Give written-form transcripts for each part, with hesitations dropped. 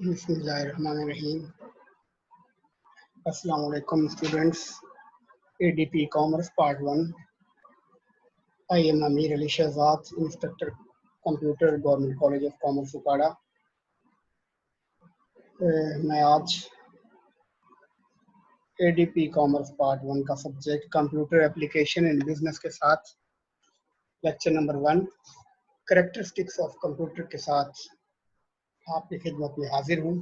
Bismillahirrahmanirrahim. Assalamu alaikum students. ADP Commerce Part 1. I am Amir Ali Shahzad, Instructor Computer, Government College of Commerce, Upada. मैं आज ADP Commerce Part 1 का subject computer application in business के साथ lecture number 1 characteristics of computer के साथ आपकी खिदमत में हाजिर हूँ।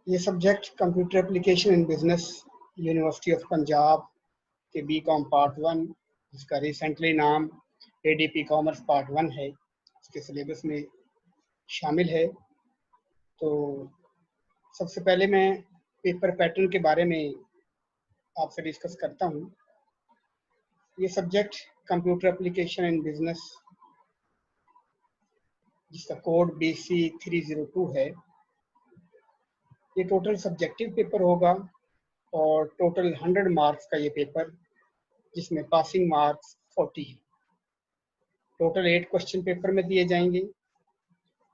ये subject computer application in business university of Punjab के बीकॉम पार्ट 1 जिसका रिसेंटली नाम एडीपी कॉमर्स पार्ट 1 है, उसके सिलेबस में शामिल है। तो सबसे पहले मैं पेपर पैटर्न के बारे में आपसे डिस्कस करता हूँ। ये subject computer application in business जिसका कोड BC 302 है, ये टोटल सब्जेक्टिव पेपर होगा और टोटल 100 मार्क्स का ये पेपर जिसमें पासिंग मार्क्स 40 है। टोटल 8 क्वेश्चन पेपर में दिए जाएंगे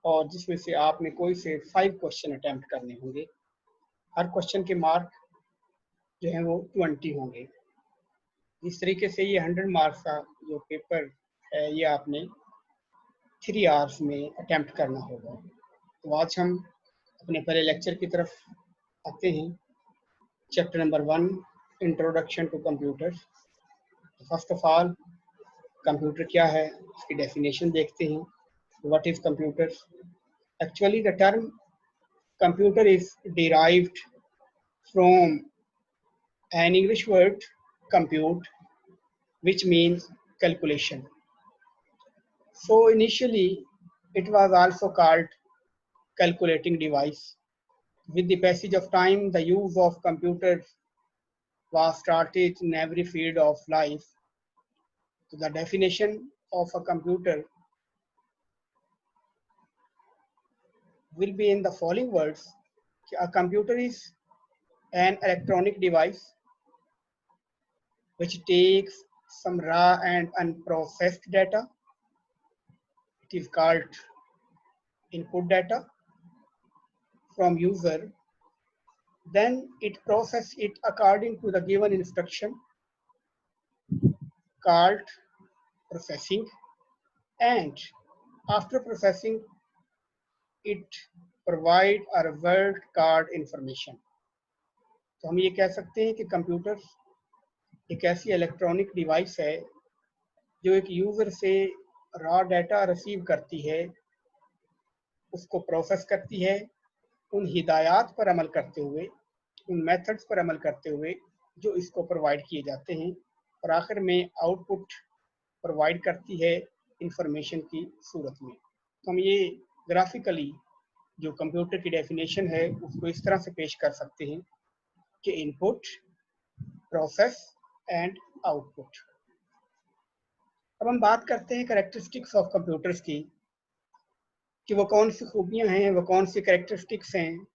और जिसमें से आपने कोई से 5 क्वेश्चन अटेम्प्ट करने होंगे। हर क्वेश्चन के मार्क जो है वो 20 होंगे। इस तरीके से ये 100 मार्क्स का जो पेपर है ये आपने 3 आवर्स में अटेम्प्ट करना होगा। तो आज हम अपने पहले लेक्चर की तरफ आते हैं। Chapter number 1 introduction to computer. First of all computer क्या है, इसकी डेफिनेशन देखते हैं। What is computer? Actually the term computer is derived from an English word compute which means calculation. So initially it was also called calculating device. With the passage of time, the use of computers was started in every field of life. So the definition of a computer will be in the following words. A computer is an electronic device which takes some raw and unprocessed data. It is called input data from user, then it processes it according to the given instruction called processing, and after processing it provide a word called information. तो हम ये कह सकते हैं कि computer एक ऐसी electronic device है जो एक यूजर से रॉ डाटा रिसीव करती है, उसको प्रोसेस करती है, उन हिदायत पर अमल करते हुए, उन मेथड्स पर अमल करते हुए जो इसको प्रोवाइड किए जाते हैं, और आखिर में आउटपुट प्रोवाइड करती है इंफॉर्मेशन की सूरत में। तो हम ये ग्राफिकली जो कंप्यूटर की डेफिनेशन है उसको इस तरह से पेश कर सकते हैं कि इनपुट, प्रोसेस एंड आउटपुट। अब हम बात करते हैं कैरेक्टरिस्टिक्स ऑफ कंप्यूटर्स की कि वो कौन सी खूबियां हैं, वो कौन सी कैरेक्टरिस्टिक्स हैं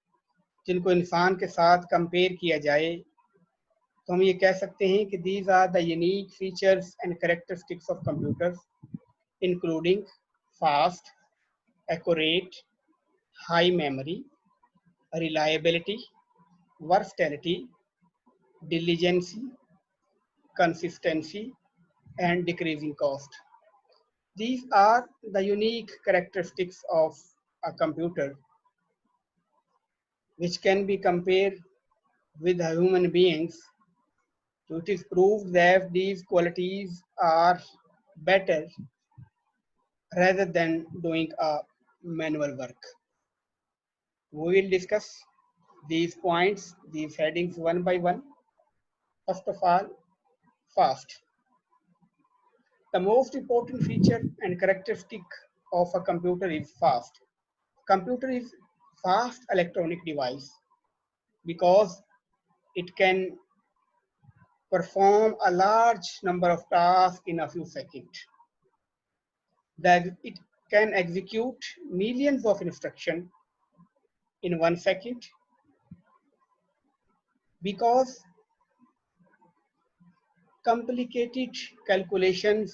जिनको इंसान के साथ कंपेयर किया जाए। तो हम ये कह सकते हैं कि these are the unique features and characteristics of computers including fast, accurate, high memory, reliability, versatility, diligency, consistency and decreasing cost. These are the unique characteristics of a computer which can be compared with human beings. So it is proved that these qualities are better rather than doing a manual work. We will discuss these points, these headings one by one. First of all, fast. The most important feature and characteristic of a computer is fast. Computer is fast electronic device because it can perform a large number of tasks in a few seconds. That it can execute millions of instructions in 1 second because complicated calculations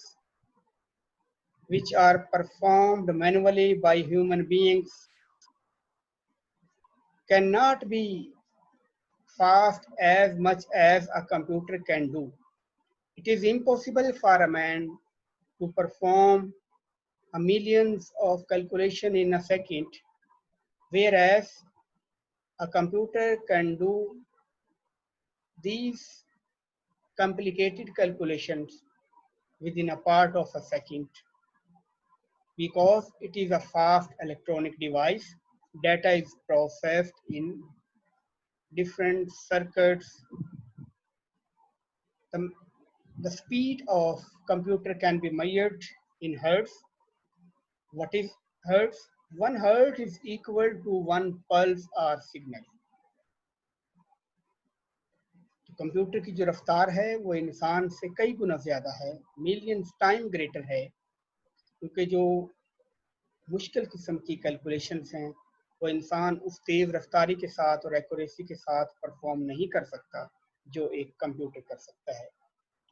which are performed manually by human beings cannot be fast as much as a computer can do. It is impossible for a man to perform a millions of calculation in a second, whereas a computer can do these complicated calculations within a part of a second. Because it is a fast electronic device, data is processed in different circuits. The, the speed of computer can be measured in hertz. What is hertz? 1 hertz is equal to 1 pulse or signal. तो computer की जो रफ्तार है वो इंसान से कई गुना ज़्यादा है, मिलियंस टाइम ग्रेटर है, क्योंकि जो मुश्किल किस्म की कैलकुलेशंस हैं वो इंसान उस तेज़ रफ्तारी के साथ और एक्यूरेसी के साथ परफॉर्म नहीं कर सकता जो एक कंप्यूटर कर सकता है.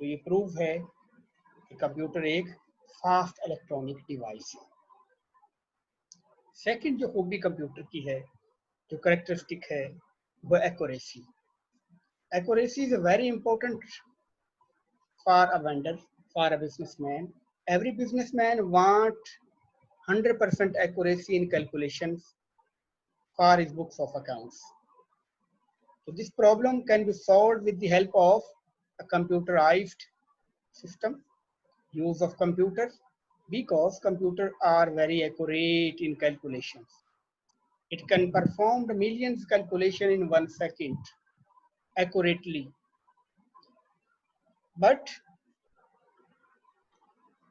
तो ये प्रूव है कि कंप्यूटर एक फास्ट इलेक्ट्रॉनिक डिवाइस है. सेकंड जो खूबी कंप्यूटर की है, जो करेक्टरिस्टिक है, वो accuracy. Accuracy is very important for a vendor, for a businessman. Every businessman wants 100% accuracy in calculations for his books of accounts. So this problem can be solved with the help of a computerized system, use of computers, because computers are very accurate in calculations. It can perform the millions calculation in 1 second accurately. But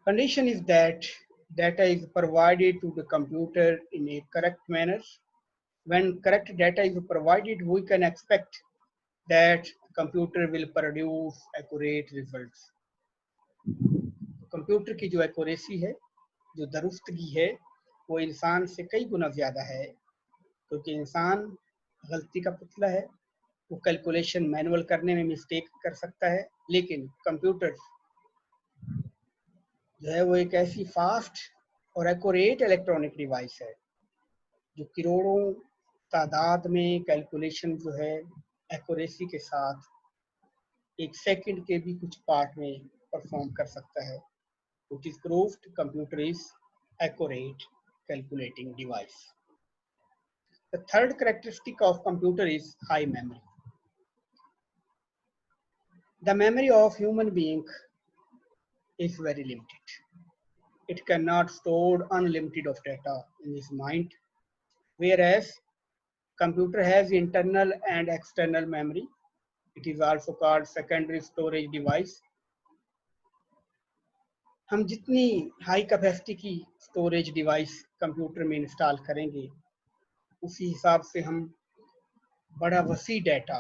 condition is that data is provided to the computer in a correct manner. When correct data is provided, we can expect that computer will produce accurate results. Computer की जो accuracy है, जो दुरुस्तगी है, वो इंसान से कई गुना ज़्यादा है, क्योंकि इंसान गलती का पुतला है. वो कैलकुलेशन मैनुअल करने में मिस्टेक कर सकता है, लेकिन कंप्यूटर जो है वो एक ऐसी फास्ट और एक्यूरेट इलेक्ट्रॉनिक डिवाइस है जो करोड़ों तादाद में कैलकुलेशन जो है एक्यूरेसी के साथ एक सेकंड के भी कुछ पार्ट में परफॉर्म कर सकता है. It is proved computer is accurate calculating device. The third characteristic of computer is high memory. The memory of human being is very limited. It cannot store unlimited of data in his mind, whereas computer has internal and external memory. It is also called secondary storage device. हम जितनी high capacity की storage device computer में install करेंगे, उसी हिसाब से हम बड़ा वसी डाटा,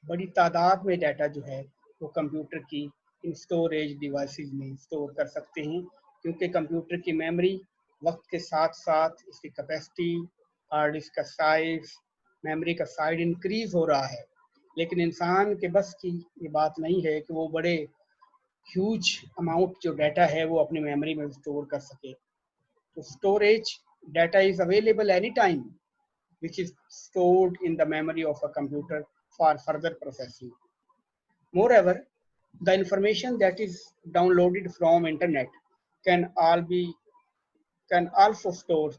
बड़ी तादाद में डाटा जो है वो कंप्यूटर की इन स्टोरेज डिवाइसेस में स्टोर कर सकते हैं, क्योंकि कंप्यूटर की मेमोरी वक्त के साथ साथ इसकी कैपेसिटी, हार्ड डिस्क का साइज, मेमोरी का साइज इंक्रीज हो रहा है. लेकिन इंसान के बस की ये बात नहीं है कि वो बड़े ह्यूज अमाउंट जो डाटा है वो अपनी मेमोरी में स्टोर कर सके. तो storage data is available any time which is stored in the memory of a computer for further processing. Moreover, the information that is downloaded from internet can also store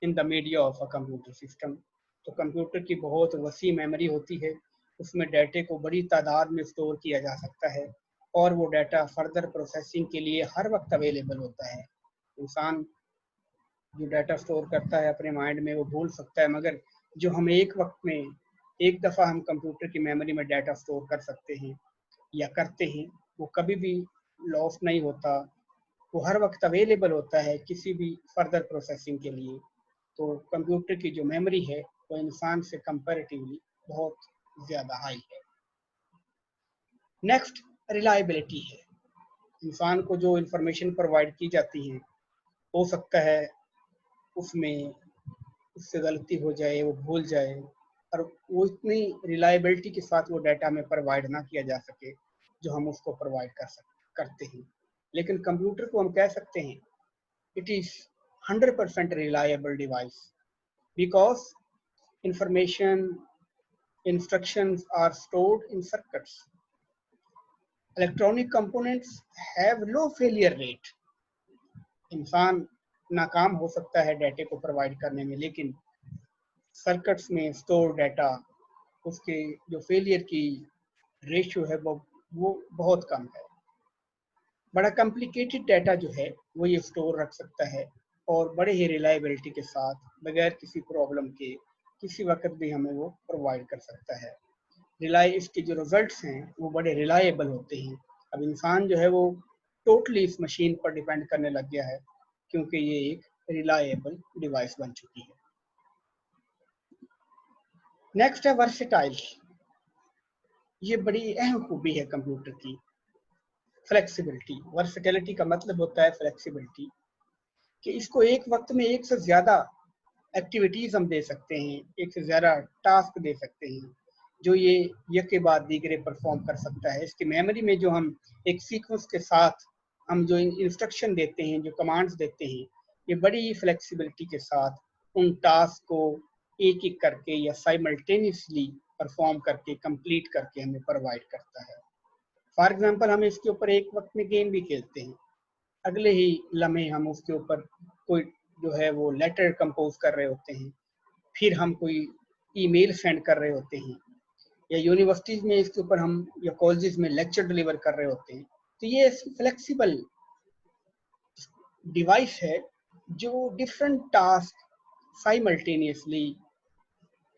in the media of a computer system. तो computer की बहुत वसी memory होती है, उसमें डाटे को बड़ी तादाद में स्टोर किया जा सकता है और वो डाटा फर्दर प्रोसेसिंग के लिए हर वक्त अवेलेबल होता है. इंसान जो डाटा स्टोर करता है अपने माइंड में वो भूल सकता है, मगर जो हम एक वक्त में एक दफ़ा हम कंप्यूटर की मेमोरी में डाटा स्टोर कर सकते हैं या करते हैं, वो कभी भी लॉस नहीं होता, वो हर वक्त अवेलेबल होता है किसी भी फर्दर प्रोसेसिंग के लिए. तो कंप्यूटर की जो मेमोरी है वो इंसान से कंपैरेटिवली बहुत ज़्यादा हाई है. नेक्स्ट रिलायबिलिटी है. इंसान को जो इंफॉर्मेशन प्रोवाइड की जाती है, हो सकता है उसमें उससे गलती हो जाए, वो भूल जाए, और वो इतनी रिलायबिलिटी के साथ वो डाटा में प्रोवाइड ना किया जा सके जो हम उसको प्रोवाइड करते हैं. लेकिन कंप्यूटर को हम कह सकते हैं it is 100% reliable device because information instructions are stored in circuits. Electronic components have low failure rate. इंसान नाकाम हो सकता है डाटा को प्रोवाइड करने में, लेकिन सर्किट्स में स्टोर डाटा उसके जो फेलियर की रेशियो है वो बहुत कम है. बड़ा कॉम्प्लिकेटेड डाटा जो है वो ये स्टोर रख सकता है और बड़े ही रिलायबिलिटी के साथ बगैर किसी प्रॉब्लम के किसी वक्त भी हमें वो प्रोवाइड कर सकता है. इसके जो रिजल्ट्स हैं वो बड़े रिलायबल होते हैं. अब इंसान जो है वो टोटली इस मशीन पर डिपेंड करने लग गया है क्योंकि ये एक रिलायबल डिवाइस बन चुकी है. नेक्स्ट है वर्सेटाइल. ये बड़ी अहम खूबी है कंप्यूटर की, फ्लेक्सिबिलिटी. वर्सेटिलिटी का मतलब होता है फ्लेक्सिबिलिटी, कि इसको एक वक्त में एक से ज़्यादा एक्टिविटीज़ हम दे सकते हैं, एक से ज़्यादा टास्क दे सकते हैं जो ये एक के बाद दीगरे परफॉर्म कर सकता है. इसकी मेमोरी में जो हम एक सीक्वेंस के साथ हम जो इंस्ट्रक्शन देते हैं, जो कमांड्स देते हैं, ये बड़ी ही फ्लेक्सिबिलिटी के साथ उन टास्क को एक एक करके या साइमल्टेनियसली परफॉर्म करके कंप्लीट करके हमें प्रोवाइड करता है. फॉर एग्जांपल हम इसके ऊपर एक वक्त में गेम भी खेलते हैं, अगले ही लम्हे हम उसके ऊपर कोई जो है वो लेटर कंपोज कर रहे होते हैं, फिर हम कोई ईमेल सेंड कर रहे होते हैं, या यूनिवर्सिटीज में इसके ऊपर हम या कॉलेजेस में लेक्चर डिलीवर कर रहे होते हैं. तो ये फ्लेक्सिबल डिवाइस है जो डिफरेंट टास्क साइमल्टेनियसली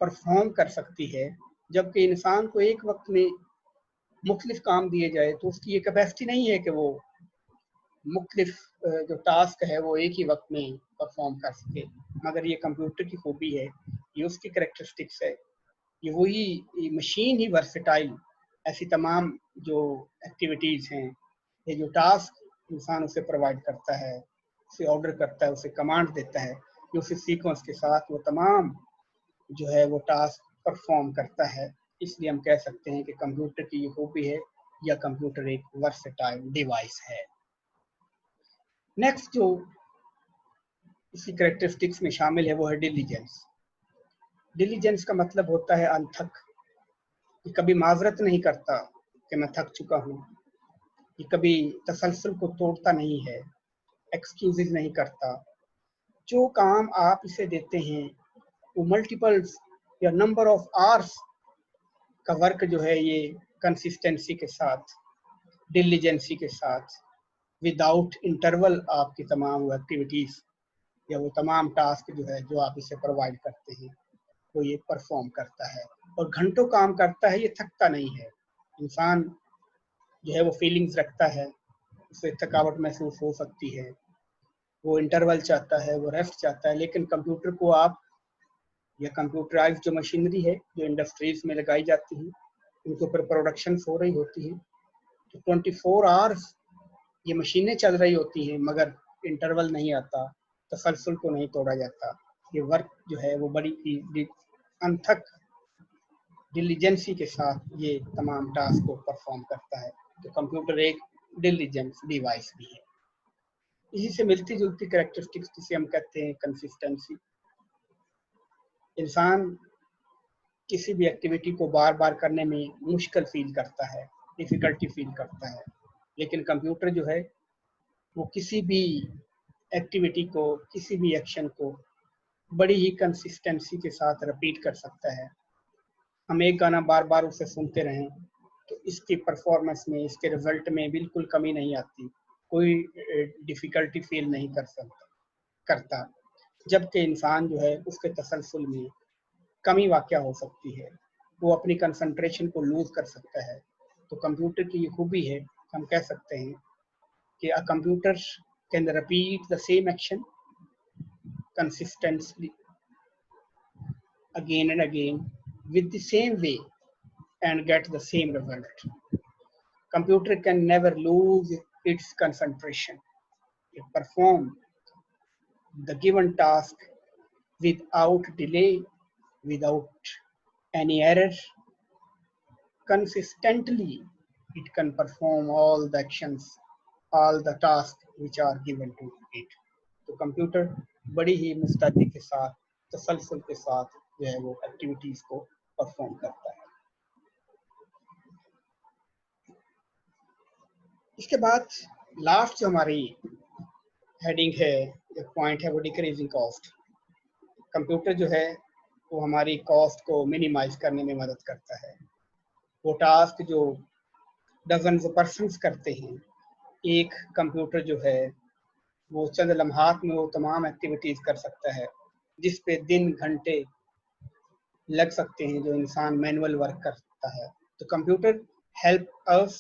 परफॉर्म कर सकती है. जबकि इंसान को एक वक्त में मुख्तलिफ काम दिए जाए तो उसकी ये कैपेसिटी नहीं है कि वो मुख्तलिफ जो टास्क है वो एक ही वक्त में परफॉर्म कर सके. मगर ये कंप्यूटर की खूबी है, ये उसकी करेक्टरिस्टिक्स है, ये वही मशीन ही वर्सेटाइल ऐसी तमाम जो एक्टिविटीज़ हैं, ये जो टास्क इंसान उसे प्रोवाइड करता है, उसे ऑर्डर करता है, उसे कमांड देता है, कि उसे सीक्वेंस के साथ वो तमाम जो है वो टास्क परफॉर्म करता है. इसलिए हम कह सकते हैं कि कंप्यूटर की ये खूबी है या कंप्यूटर एक वर्सेटाइल डिवाइस है. नेक्स्ट जो इसी करेक्टरिस्टिक्स में शामिल है वो है डिलीजेंस. डिलीजेंस का मतलब होता है अनथक. ये कभी माजरत नहीं करता कि मैं थक चुका हूँ, ये कभी तसलसल को तोड़ता नहीं है, एक्सक्यूजेज नहीं करता. जो काम आप इसे देते हैं वो मल्टीपल्स या नंबर ऑफ आवर्स का वर्क जो है ये कंसिस्टेंसी के साथ, डिलीजेंसी के साथ, विदाउट इंटरवल आपकी तमाम वो एक्टिविटीज़ या वो तमाम टास्क जो है जो आप इसे प्रोवाइड करते हैं वो ये परफॉर्म करता है. और घंटों काम करता है, ये थकता नहीं है. इंसान जो है वो फीलिंग्स रखता है, उसे थकावट महसूस हो सकती है, वो इंटरवल चाहता है, वो रेस्ट चाहता है. लेकिन कंप्यूटर को आप या कंप्यूटराइज जो मशीनरी है जो इंडस्ट्रीज में लगाई जाती है उनके ऊपर प्रोडक्शन हो रही होती है तो 24 आवर्स ये मशीनें चल रही होती हैं, मगर इंटरवल नहीं आता, तसलसल को नहीं तोड़ा जाता. ये वर्क जो है वो बड़ी ही अनथक डिलीजेंसी के साथ ये तमाम टास्क को परफॉर्म करता है. तो कंप्यूटर एक डिलीजेंस डिवाइस भी है. इसी से मिलती जुलती करेक्टरिस्टिक्स जिसे हम कहते हैं कंसिस्टेंसी. इंसान किसी भी एक्टिविटी को बार बार करने में मुश्किल फील करता है, डिफिकल्टी फील करता है, लेकिन कंप्यूटर जो है वो किसी भी एक्टिविटी को, किसी भी एक्शन को बड़ी ही कंसिस्टेंसी के साथ रिपीट कर सकता है. हम एक गाना बार बार उसे सुनते रहें तो इसकी परफॉर्मेंस में, इसके रिजल्ट में बिल्कुल कमी नहीं आती, कोई डिफ़िकल्टी फील नहीं करता. जबकि इंसान जो है उसके तसलसल में कमी वाक़या हो सकती है, वो अपनी कंसंट्रेशन को लूज़ कर सकता है. तो कंप्यूटर की ये खूबी है, हम कह सकते हैं कि a computer can repeat the same action consistently again and again with the same way and get the same result. Computer can never lose its concentration. It performs the given task without delay, without any error. Consistently, it can perform all the actions, all the tasks which are given to it. تو computer بڑی ہی مستعدی کے ساتھ تسلسل کے ساتھ جو ہے وہ ایکٹیویٹیز کو پرفارم کرتا ہے. اس کے بعد لاسٹ جو ہماری ہیڈنگ ہے ایک پوائنٹ ہے وہ ڈیکریزنگ کاسٹ. کمپیوٹر جو ہے وہ ہماری کاسٹ کو منیمائز کرنے میں مدد کرتا ہے. وہ ٹاسک جو ڈزنز پرسنس کرتے ہیں ایک کمپیوٹر جو ہے وہ چند لمحات میں وہ تمام ایکٹیویٹیز کر سکتا ہے جس پہ دن گھنٹے لگ سکتے ہیں جو انسان مینول ورک کرتا ہے. تو computer help us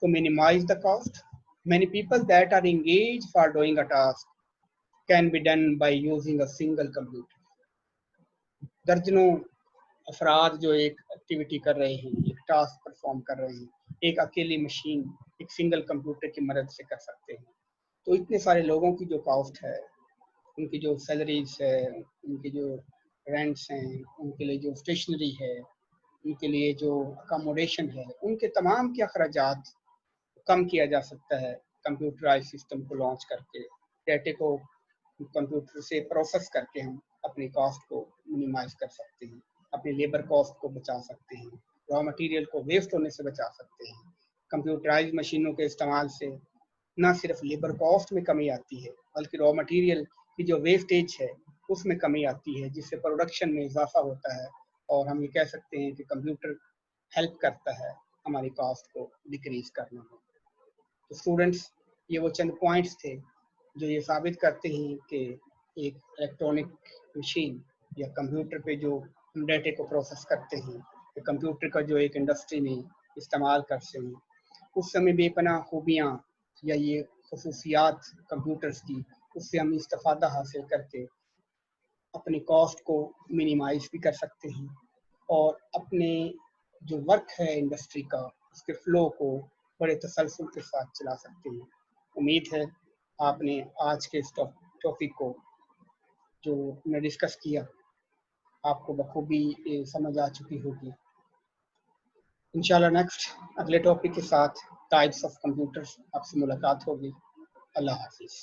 to minimize the cost. Many people that are engaged for doing a task can be done by using a single computer. درجنوں افراد جو ایک ایکٹیویٹی کر رہے ہیں ایک ٹاسک پرفارم کر رہے ہیں ایک اکیلی مشین ایک سنگل کمپیوٹر کی مدد سے کر سکتے ہیں. تو اتنے سارے لوگوں کی جو کاسٹ ہے ان کی جو سیلریز ہے ان کی جو رینٹس ہیں ان کے لیے جو اسٹیشنری ہے ان کے لیے جو اکاموڈیشن ہے ان کے تمام کے اخراجات کم کیا جا سکتا ہے کمپیوٹرائز سسٹم کو لانچ کر کے. ڈیٹے کو کمپیوٹر سے پروسیس کر کے ہم اپنی کاسٹ کو منیمائز کر سکتے ہیں اپنی لیبر کاسٹ کو بچا سکتے ہیں را مٹیریل کو ویسٹ ہونے سے بچا سکتے ہیں. کمپیوٹرائز مشینوں کے استعمال سے نہ صرف لیبر کاسٹ میں کمی آتی ہے بلکہ را مٹیریل کی جو ویسٹیج ہے اس میں کمی آتی ہے جس سے پروڈکشن میں اضافہ ہوتا ہے اور ہم یہ کہہ سکتے ہیں کہ کمپیوٹر ہیلپ کرتا ہے ہماری کاسٹ کو ڈیکریز کرنے میں. تو اسٹوڈنٹس یہ وہ چند پوائنٹس تھے جو یہ ثابت کرتے ہیں کہ ایک الیکٹرانک مشین یا کمپیوٹر پہ جو ہم ڈیٹے کو پروسیس کرتے ہیں کہ کمپیوٹر کا جو ایک انڈسٹری میں استعمال کرتے ہیں اس سے ہمیں بے پناہ خوبیاں یا یہ خصوصیات کمپیوٹرز کی اس سے ہم استفادہ حاصل کر کے اپنی کاسٹ کو منیمائز بھی کر سکتے ہیں اور اپنے جو ورک ہے انڈسٹری کا اس کے فلو کو بڑے تسلسل کے ساتھ چلا سکتے ہیں. امید ہے آپ نے آج کے اس ٹاپک کو جو میں ڈسکس کیا آپ کو بخوبی سمجھ آ چکی ہوگی. انشاءاللہ نیکسٹ اگلے ٹاپک کے ساتھ ٹائپس آف کمپیوٹرز آپ سے ملاقات ہوگی. اللہ حافظ.